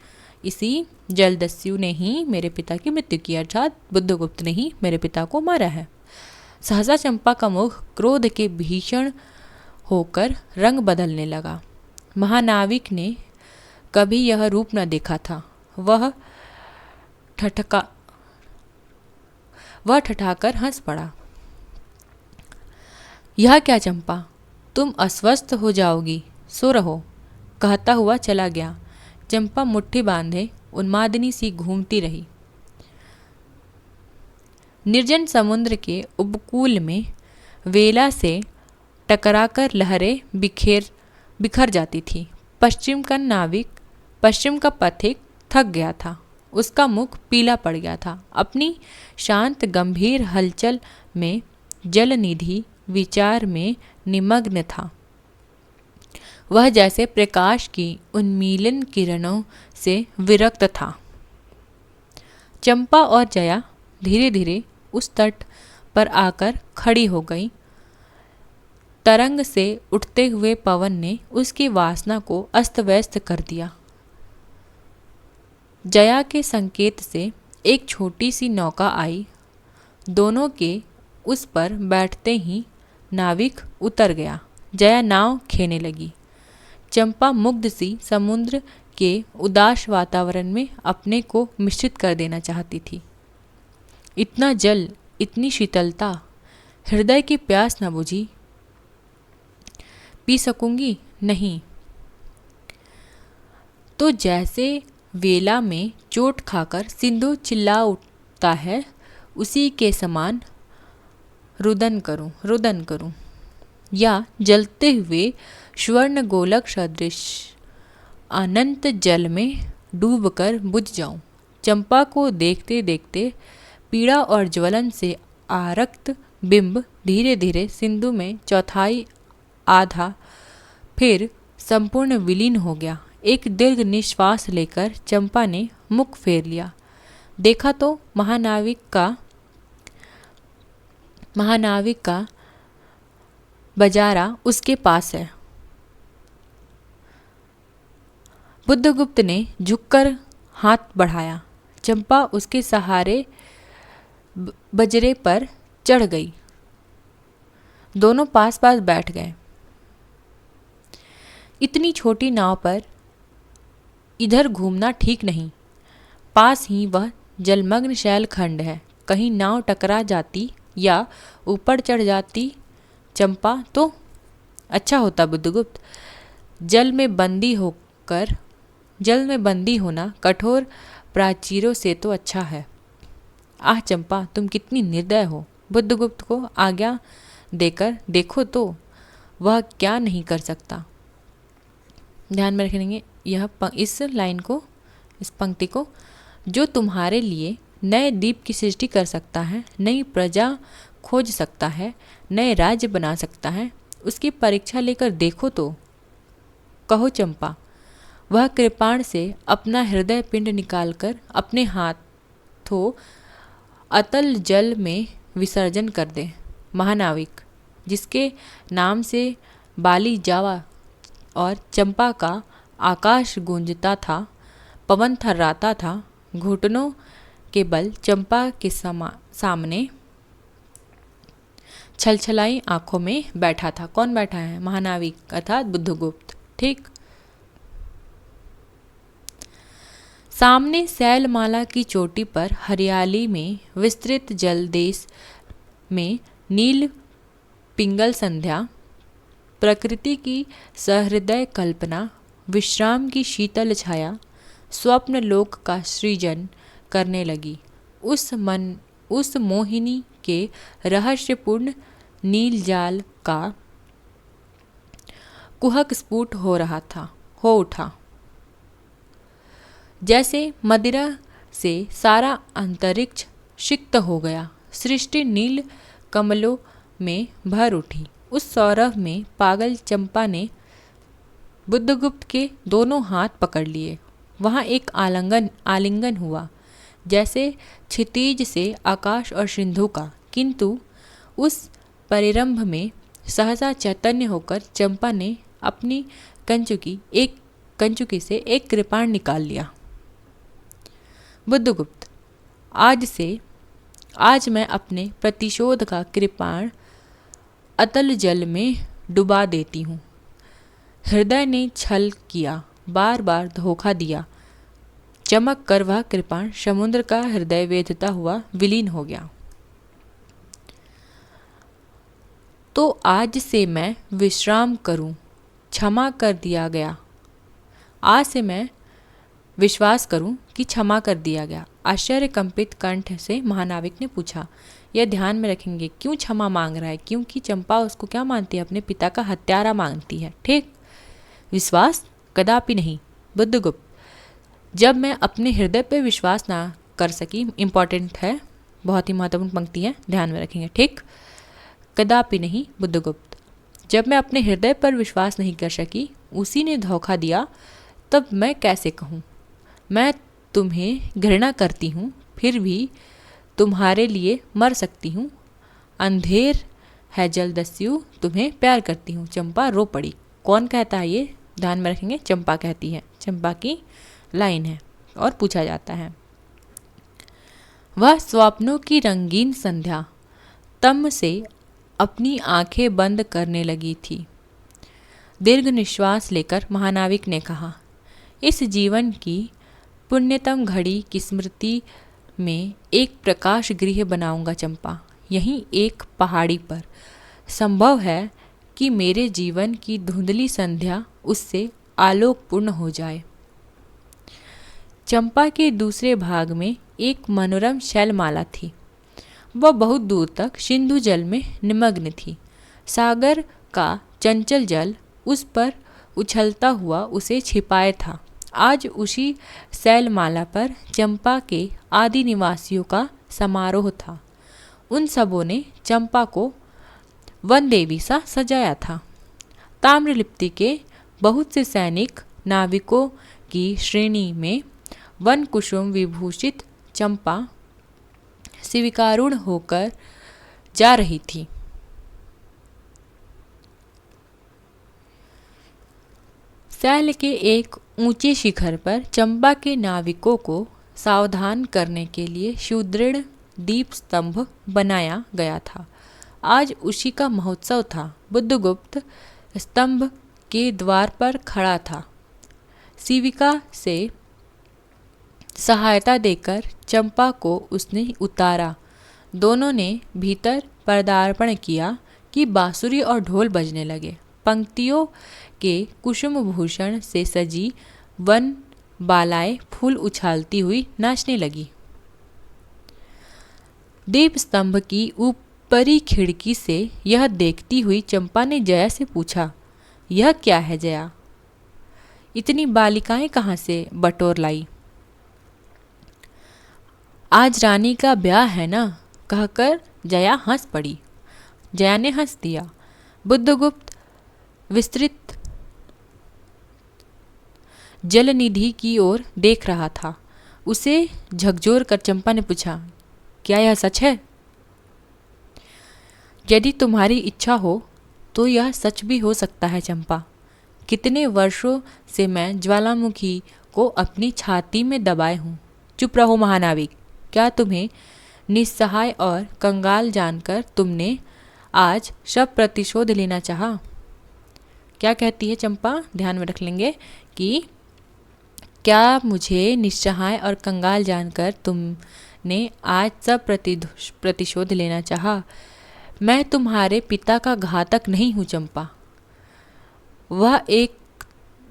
Speaker 1: इसी जलदस्यु ने ही मेरे पिता की मृत्यु की, अर्थात बुद्धगुप्त ने ही मेरे पिता को मारा है। सहसा चंपा का मुख क्रोध के भीषण होकर रंग बदलने लगा। महानाविक ने कभी यह रूप न देखा था। वह ठठाकर हंस पड़ा। यह क्या चंपा, तुम अस्वस्थ हो जाओगी, सो रहो, कहता हुआ चला गया। चंपा मुट्ठी बांधे उन्मादिनी सी घूमती रही। निर्जन समुद्र के उपकूल में वेला से टकराकर लहरें बिखर जाती थी। पश्चिम का पथिक थक गया था। उसका मुख पीला पड़ गया था। अपनी शांत गंभीर हलचल में जलनिधि विचार में निमग्न था। वह जैसे प्रकाश की उन्मीलन किरणों से विरक्त था। चंपा और जया धीरे धीरे उस तट पर आकर खड़ी हो गई। तरंग से उठते हुए पवन ने उसकी वासना को अस्त व्यस्त कर दिया। जया के संकेत से एक छोटी सी नौका आई। दोनों के उस पर बैठते ही नाविक उतर गया। जया नाव खेने लगी। चंपा मुग्ध सी समुद्र के उदास वातावरण में अपने को मिश्रित कर देना चाहती थी। इतना जल, इतनी शीतलता, हृदय की प्यास न बुझी। पी सकूंगी? नहीं। तो जैसे वेला में चोट खाकर सिंधु चिल्ला उठता है, उसी के समान रुदन करूं, या जलते हुए स्वर्ण गोलक सदृश अनंत जल में डूबकर बुझ जाऊं। चंपा को देखते देखते पीड़ा और ज्वलन से आरक्त बिंब धीरे धीरे सिंधु में चौथाई आधा फिर संपूर्ण विलीन हो गया। एक दीर्घ निश्वास लेकर चंपा ने मुख फेर लिया। देखा तो महानाविक का बजारा उसके पास है। बुद्धगुप्त ने झुककर हाथ बढ़ाया। चंपा उसके सहारे बजरे पर चढ़ गई। दोनों पास पास बैठ गए। इतनी छोटी नाव पर इधर घूमना ठीक नहीं। पास ही वह जलमग्न शैलखंड है। कहीं नाव टकरा जाती या ऊपर चढ़ जाती चंपा तो अच्छा होता। बुद्धगुप्त, जल में बंदी होना कठोर प्राचीरों से तो अच्छा है। आह चंपा, तुम कितनी निर्दय हो। बुद्धगुप्त को आज्ञा देकर देखो तो वह क्या नहीं कर सकता। ध्यान में रखेंगे इस लाइन को, इस पंक्ति को। जो तुम्हारे लिए नए द्वीप की सृष्टि कर सकता है, नई प्रजा खोज सकता है, नए राज्य बना सकता है, उसकी परीक्षा लेकर देखो तो। कहो चंपा। वह कृपाण से अपना हृदय पिंड निकालकर अपने हाथों अतल जल में विसर्जन कर दे। महानाविक, जिसके नाम से बाली जावा और चंपा का आकाश गूंजता था, पवन थर्राता था, घुटनों के बल चंपा के सामने छलछलाई आंखों में बैठा था। कौन बैठा है? महानाविक अर्थात बुद्धगुप्त। ठीक। सामने शैलमाला की चोटी पर हरियाली में विस्तृत जल देश में नील पिंगल संध्या, प्रकृति की सहृदय कल्पना, विश्राम की शीतल छाया, स्वप्न लोक का सृजन करने लगी। उस मोहिनी के रहस्यपूर्ण नील जाल का कुहक स्फुट हो उठा। जैसे मदिरा से सारा अंतरिक्ष सिक्त हो गया। सृष्टि नील कमलों में भर उठी। उस सौरभ में पागल चंपा ने बुद्धगुप्त के दोनों हाथ पकड़ लिए। वहाँ एक आलिंगन हुआ, जैसे क्षितिज से आकाश और सिंधु का। किंतु उस परिरंभ में सहसा चैतन्य होकर चंपा ने अपनी कंचुकी से एक कृपाण निकाल लिया। बुद्धगुप्त, आज मैं अपने प्रतिशोध का कृपाण अतल जल में डुबा देती हूँ। हृदय ने छल किया, बार बार धोखा दिया। चमक कर वह कृपाण समुद्र का हृदय वेधता हुआ विलीन हो गया। तो आज से मैं विश्राम करूं, क्षमा कर दिया गया। आज से मैं विश्वास करूं कि क्षमा कर दिया गया। आश्चर्य कंपित कंठ से महानाविक ने पूछा। यह ध्यान में रखेंगे, क्यों क्षमा मांग रहा है? क्योंकि चंपा उसको क्या मानती है? अपने पिता का हत्यारा मानती है। ठीक। विश्वास कदापि नहीं। बुद्धगुप्त, जब मैं अपने हृदय पर विश्वास ना कर सकी, इंपॉर्टेंट है, बहुत ही महत्वपूर्ण पंक्ति है, ध्यान में रखेंगे। ठीक। कदापि नहीं बुद्धगुप्त, जब मैं अपने हृदय पर विश्वास नहीं कर सकी, उसी ने धोखा दिया, तब मैं कैसे कहूँ? मैं तुम्हें घृणा करती हूँ, फिर भी तुम्हारे लिए मर सकती हूँ। अंधेर है जलदस्यु, तुम्हें प्यार करती हूँ। चंपा रो पड़ी। कौन कहता है ये? ध्यान में रखेंगे, चंपा कहती है। चंपा की लाइन है और पूछा जाता है। वह स्वप्नों की रंगीन संध्या तम से अपनी आंखें बंद करने लगी थी। दीर्घ निश्वास लेकर महानाविक ने कहा, इस जीवन की पुण्यतम घड़ी की स्मृति में एक प्रकाश गृह बनाऊंगा चंपा, यहीं एक पहाड़ी पर। संभव है कि मेरे जीवन की धुंधली संध्या उससे आलोकपूर्ण हो जाए। चंपा के दूसरे भाग में एक मनोरम शैलमाला थी। वह बहुत दूर तक सिंधु जल में निमग्न थी। सागर का चंचल जल उस पर उछलता हुआ उसे छिपाए था। आज उसी शैलमाला पर चंपा के आदि निवासियों का समारोह था। उन सबों ने चंपा को वन देवी सा सजाया था। ताम्रलिप्ति के बहुत से सैनिक नाविकों की श्रेणी में वन कुसुम विभूषित चंपा स्वीकारूढ़ होकर जा रही थी। शैल के एक ऊंचे शिखर पर चंपा के नाविकों को सावधान करने के लिए सुदृढ़ दीप स्तंभ बनाया गया था। आज उसी का महोत्सव था। बुद्धगुप्त स्तंभ के द्वार पर खड़ा था। शिविका से सहायता देकर चंपा को उसने उतारा। दोनों ने भीतर पदार्पण किया कि बांसुरी और ढोल बजने लगे। पंक्तियों के कुसुम भूषण से सजी वन बालाएं फूल उछालती हुई नाचने लगी। दीप स्तंभ की ऊपरी खिड़की से यह देखती हुई चंपा ने जया से पूछा, यह क्या है जया? इतनी बालिकाएं कहाँ से बटोर लाई? आज रानी का ब्याह है ना, कहकर जया हंस पड़ी। जया ने हंस दिया। बुद्धगुप्त विस्तृत जलनिधि की ओर देख रहा था। उसे झकझोर कर चंपा ने पूछा, क्या यह सच है? यदि तुम्हारी इच्छा हो तो यह सच भी हो सकता है चंपा। कितने वर्षों से मैं ज्वालामुखी को अपनी छाती में दबाए हूँ। चुप रहो महानाविक। क्या तुम्हें निस्सहाय और कंगाल जानकर तुमने आज सब प्रतिशोध लेना चाहा? क्या कहती है चंपा? ध्यान में रख लेंगे कि क्या मुझे निस्सहाय और कंगाल जानकर तुमने आज सब प्रतिशोध लेना चाहा? मैं तुम्हारे पिता का घातक नहीं हूँ चंपा। वह एक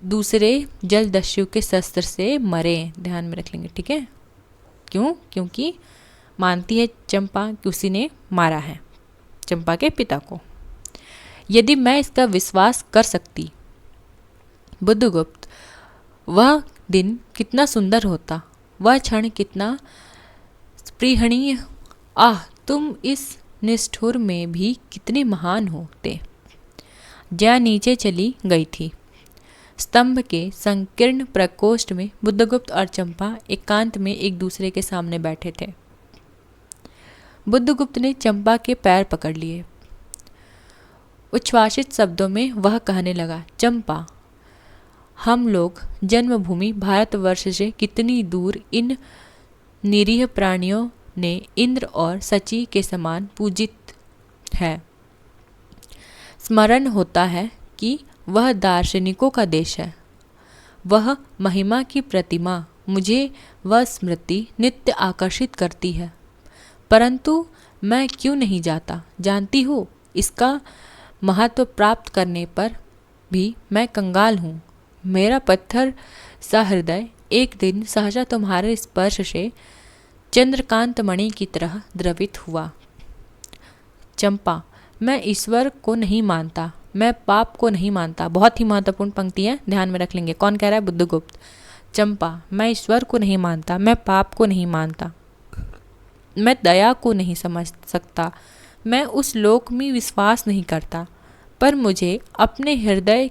Speaker 1: दूसरे जलदस्यु के शस्त्र से मरे। ध्यान में रख लेंगे, ठीक है? क्यों? क्योंकि मानती है चंपा कि उसी ने मारा है चंपा के पिता को। यदि मैं इसका विश्वास कर सकती बुद्धगुप्त, वह दिन कितना सुंदर होता, वह क्षण कितना स्पृहणीय। आह, तुम इस निष्ठुर में भी कितने महान होते। जया नीचे चली गई थी। स्तंभ के संकीर्ण प्रकोष्ठ में बुद्धगुप्त और चंपा एकांत में एक दूसरे के सामने बैठे थे। बुद्धगुप्त ने चंपा के पैर पकड़ लिए। उच्छ्वासित शब्दों में वह कहने लगा, चंपा, हम लोग जन्मभूमि भारतवर्ष से कितनी दूर इन निरीह प्राणियों ने इंद्र और सची के समान पूजित है। स्मरण होता है कि वह दार्शनिकों का देश है। वह महिमा की प्रतिमा, मुझे वह स्मृति नित्य आकर्षित करती है। परंतु मैं क्यों नहीं जाता? जानती हो, इसका महत्व प्राप्त करने पर भी मैं कंगाल हूँ। मेरा पत्थर सा हृदय एक दिन सहसा तुम्हारे स्पर्श से चंद्रकांत मणि की तरह द्रवित हुआ। चंपा, मैं ईश्वर को नहीं मानता, मैं पाप को नहीं मानता। बहुत ही महत्वपूर्ण पंक्ति है, ध्यान में रख लेंगे। कौन कह रहा है? बुद्धगुप्त। चंपा, मैं ईश्वर को नहीं मानता, मैं पाप को नहीं मानता, मैं दया को नहीं समझ सकता, मैं उस लोक में विश्वास नहीं करता, पर मुझे अपने हृदय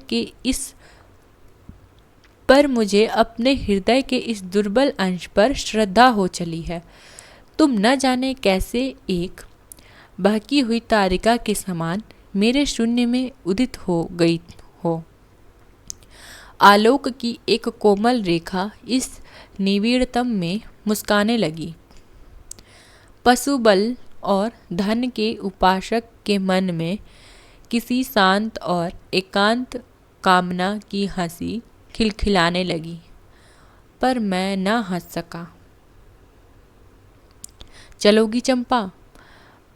Speaker 1: के इस दुर्बल अंश पर श्रद्धा हो चली है। तुम न जाने कैसे एक बहकी हुई तारिका के समान मेरे शून्य में उदित हो गई हो। आलोक की एक कोमल रेखा इस निविड़तम में मुस्काने लगी। पशुबल और धन के उपासक के मन में किसी शांत और एकांत कामना की हंसी खिलखिलाने लगी, पर मैं न हंस सका। चलोगी चंपा?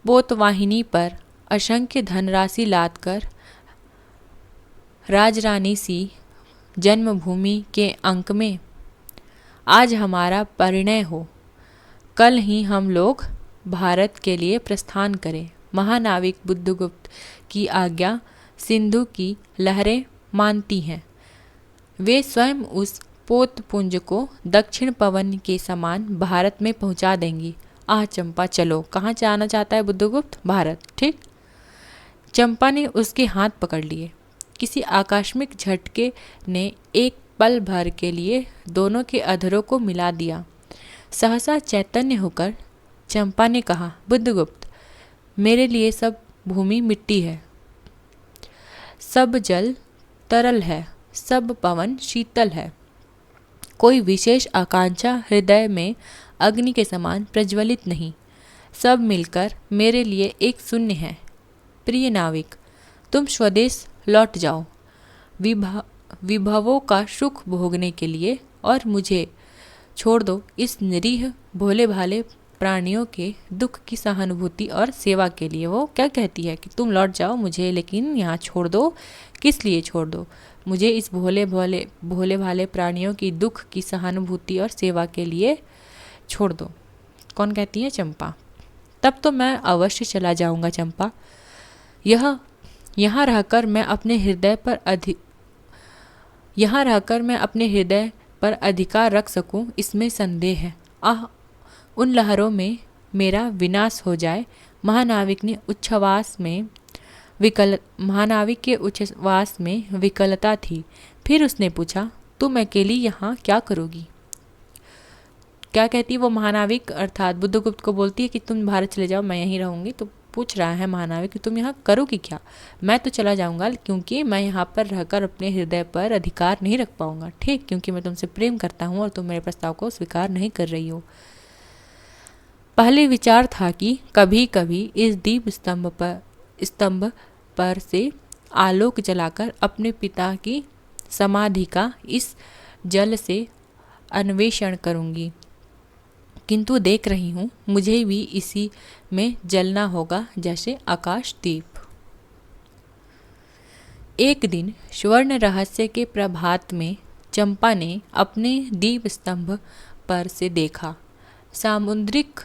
Speaker 1: पोतवाहिनी पर असंख्य धनराशि लादकर राजरानी सी जन्मभूमि के अंक में आज हमारा परिणय हो। कल ही हम लोग भारत के लिए प्रस्थान करें। महानाविक बुद्धगुप्त की आज्ञा सिंधु की लहरें मानती हैं। वे स्वयं उस पोतपुंज को दक्षिण पवन के समान भारत में पहुंचा देंगी। आह चंपा चलो। कहाँ जाना चाहता है बुद्धगुप्त? भारत। ठीक। चंपा ने उसके हाथ पकड़ लिए। किसी आकस्मिक झटके ने एक पल भर के लिए दोनों के अधरों को मिला दिया। सहसा चैतन्य होकर चंपा ने कहा, बुद्धगुप्त, मेरे लिए सब भूमि मिट्टी है, सब जल तरल है, सब पवन शीतल है। कोई विशेष आकांक्षा हृदय में अग्नि के समान प्रज्वलित नहीं। सब मिलकर मेरे लिए एक शून्य है। प्रिय नाविक, तुम स्वदेश लौट जाओ विभवों का सुख भोगने के लिए और मुझे छोड़ दो इस निरीह भोले भाले प्राणियों के दुख की सहानुभूति और सेवा के लिए। वो क्या कहती है कि तुम लौट जाओ मुझे, लेकिन यहाँ छोड़ दो। किस लिए छोड़ दो? मुझे इस भोले भाले प्राणियों की दुख की सहानुभूति और सेवा के लिए छोड़ दो। कौन कहती है? चंपा। तब तो मैं अवश्य चला जाऊंगा चंपा। यहाँ रहकर मैं अपने हृदय पर अधिकार रख सकूं, इसमें संदेह है। आह, उन लहरों में मेरा विनाश हो जाए। महानाविक के उच्छ्वास में विकलता थी। फिर उसने पूछा, तुम अकेली यहाँ क्या करोगी? क्या कहती वो महानाविक, अर्थात बुद्धगुप्त को बोलती है कि तुम भारत चले जाओ, मैं यहीं रहूँगी। तो पूछ रहा है महानाविक कि तुम यहाँ करोगी क्या? मैं तो चला जाऊँगा, क्योंकि मैं यहाँ पर रहकर अपने हृदय पर अधिकार नहीं रख पाऊँगा। ठीक, क्योंकि मैं तुमसे प्रेम करता हूँ और तुम मेरे प्रस्ताव को स्वीकार नहीं कर रही हो। पहले विचार था कि कभी कभी इस दीप स्तंभ पर से आलोक जलाकर अपने पिता की समाधि का इस जल से अन्वेषण करूँगी, किंतु देख रही हूँ मुझे भी इसी में जलना होगा जैसे आकाश दीप। एक दिन स्वर्ण रहस्य के प्रभात में चंपा ने अपने दीप स्तंभ पर से देखा। सामुद्रिक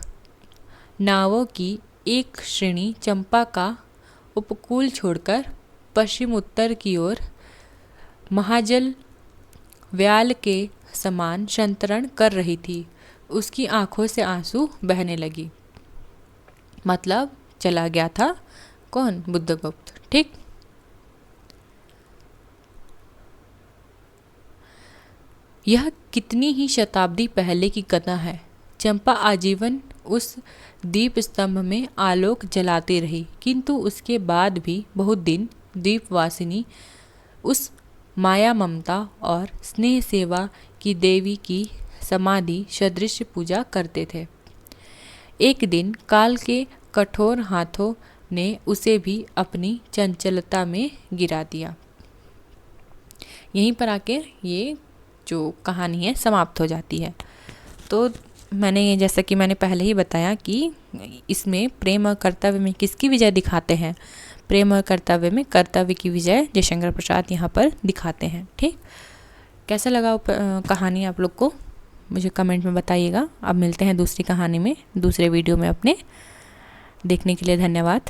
Speaker 1: नावों की एक श्रेणी चंपा का उपकूल छोड़कर पश्चिम उत्तर की ओर महाजल व्याल के समान संतरण कर रही थी। उसकी आंखों से आंसू बहने लगी। मतलब चला गया था कौन? बुद्धगुप्त। ठीक। यह कितनी ही शताब्दी पहले की कथा है। चंपा आजीवन उस दीप स्तंभ में आलोक जलाती रही, किंतु उसके बाद भी बहुत दिन द्वीपवासिनी उस माया ममता और स्नेह सेवा की देवी की समाधि सदृश पूजा करते थे। एक दिन काल के कठोर हाथों ने उसे भी अपनी चंचलता में गिरा दिया। यहीं पर आके ये जो कहानी है समाप्त हो जाती है। तो जैसा कि मैंने पहले ही बताया कि इसमें प्रेम और कर्तव्य में किसकी विजय दिखाते हैं? प्रेम और कर्तव्य में कर्तव्य की विजय जयशंकर प्रसाद यहाँ पर दिखाते हैं। ठीक। कैसा लगा कहानी आप लोग को? मुझे कमेंट में बताइएगा। अब मिलते हैं दूसरी कहानी में, दूसरे वीडियो में अपने। देखने के लिए धन्यवाद।